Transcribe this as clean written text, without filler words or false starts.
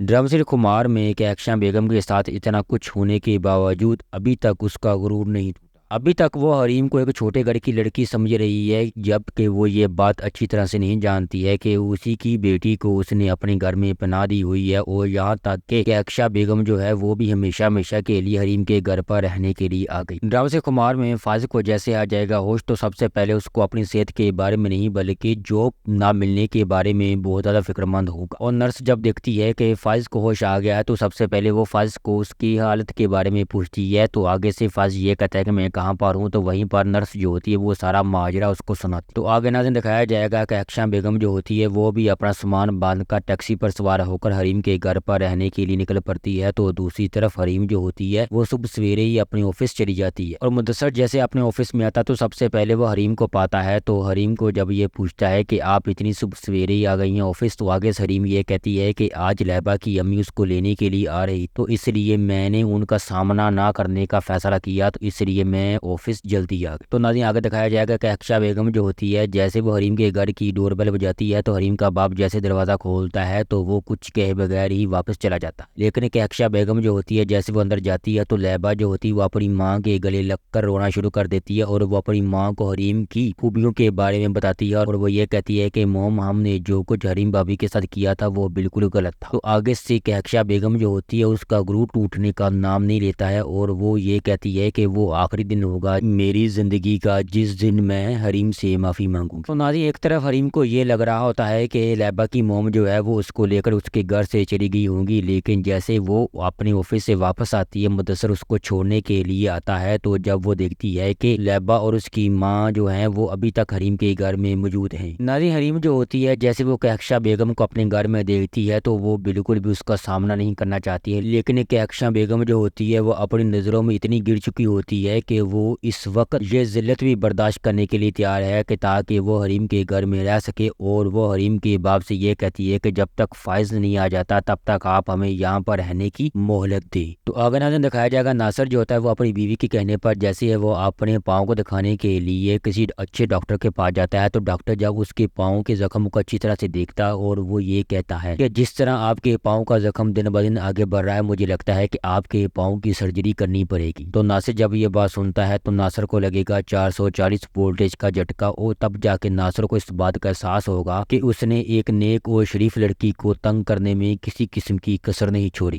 Drum सिर खुमार में एक एक्शा बेगम के साथ इतना कुछ होने के बावजूद अभी तक उसका गुरूर नहीं टूटा। अभी तक वो हरीम को एक छोटे घर की लड़की समझ रही है, जबकि वो ये बात अच्छी तरह से नहीं जानती है कि उसी की बेटी को उसने अपने घर में पनाह दी हुई है। और यहाँ तक कि एक्शा बेगम जो है वो भी हमेशा हमेशा के लिए हरीम के घर पर रहने के लिए आ गई। ड्रामा से खुमार में फाजिल को जैसे आ जाएगा होश, तो सबसे पहले उसको अपनी सेहत के बारे में नहीं बल्कि जॉब ना मिलने के बारे में बहुत ज़्यादा फिक्रमंद होगा। और नर्स जब देखती है कि फाजिल को होश आ गया है तो सबसे पहले वो फाजिल को उसकी हालत के बारे में पूछती है। तो आगे से फाजिल ये कहता है कि मैं कहाँ पर हूँ, तो वहीं पर नर्स जो होती है वो सारा माजरा उसको सुनाती। तो आगे नाज़रीन दिखाया जाएगा कि एक्शा बेगम जो होती है वो भी अपना सामान बांधकर टैक्सी पर सवार होकर हरीम के घर पर रहने के लिए निकल पड़ती है। तो दूसरी तरफ हरीम जो होती है वो सुबह सवेरे ही अपने ऑफिस चली जाती है। और मुदस्सर जैसे अपने ऑफिस में आता तो सबसे पहले वो हरीम को पाता है। तो हरीम को जब ये पूछता है कि आप इतनी सुबह सवेरे ही आ गई हैं ऑफिस, तो आगे से हरीम ये कहती है कि आज लैबा की अम्मी उसको लेने के लिए आ रही, तो इसलिए मैंने उनका सामना ना करने का फैसला किया, तो इसलिए मैं ऑफिस जल्दी आ गई। तो नाज़रीन आगे दिखाया जाएगा कि एक्शा बेगम जो होती है जैसे वो हरीम के घर की डोरबेल बजाती है तो हरीम का बाप जैसे दरवाज़ा खोलता है तो वो कुछ कहे बगैर ही वापस चला जाता है। लेकिन एक्शा बेगम जो होती है जैसे वो अंदर जाती है तो लैबा जो होती है वो अपनी माँ के गले लगकर रोना शुरू कर देती है और वो अपनी माँ को हरीम की खूबियों के बारे में बताती है। और वो ये कहती है कि मोम, हमने जो कुछ हरीम भाभी के साथ किया था वो बिल्कुल गलत था। तो आगे से एक्शा बेगम जो होती है उसका गुरूर टूटने का नाम नहीं लेता है और वो ये कहती है कि वो आखिरी दिन होगा मेरी जिंदगी का जिस दिन मैं हरीम से माफी मांगूंगी। तो नाज़रीन एक तरफ हरीम को ये लग रहा होता है कि लैबा की मोम जो है वो उसको लेकर उसके घर से चली गई होंगी, लेकिन जैसे वो अपने ऑफिस से वापस आती है मुदस्सर उसको छोड़ने के लिए आता है तो जब वो देखती है कि लैबा और उसकी माँ जो है वो अभी तक हरीम के घर में मौजूद हैं। नाज़रीन हरीम जो होती है जैसे वो एक्शा बेगम को अपने घर में देखती है तो वो बिल्कुल भी उसका सामना नहीं करना चाहती है, लेकिन एक्शा बेगम जो होती है वो अपनी नज़रों में इतनी गिर चुकी होती है कि वो इस वक्त ये जिल्लत भी बर्दाश्त करने के लिए तैयार है कि ताकि वो हरीम के घर में रह सके। और वो हरीम के बाप से ये कहती है कि जब तक फाइज नहीं आ जाता तब तक आप हमें यहाँ पर रहने की मोहलत दे। तो आगे नाज़रीन दिखाया जाएगा नासिर जो होता है वो अपनी बीवी के कहने पर जैसे है वो अपने पाँव को दिखाने के लिए किसी अच्छे डॉक्टर के पास जाता है। तो डॉक्टर जब उसके पाँव के जख्म को अच्छी तरह से देखता और वो ये कहता है कि जिस तरह आपके पाँव का जख्म दिन ब दिन आगे बढ़ रहा है, मुझे लगता है कि आपके पाँव की सर्जरी करनी पड़ेगी। तो नासिर जब ये बात सुनता है तो नासिर को लगेगा 440 वोल्टेज का झटका और तब जाके नासिर को इस बात का एहसास होगा कि उसने एक नेक और शरीफ लड़की को तंग करने में किसी किस्म की कसर नहीं छोड़ी।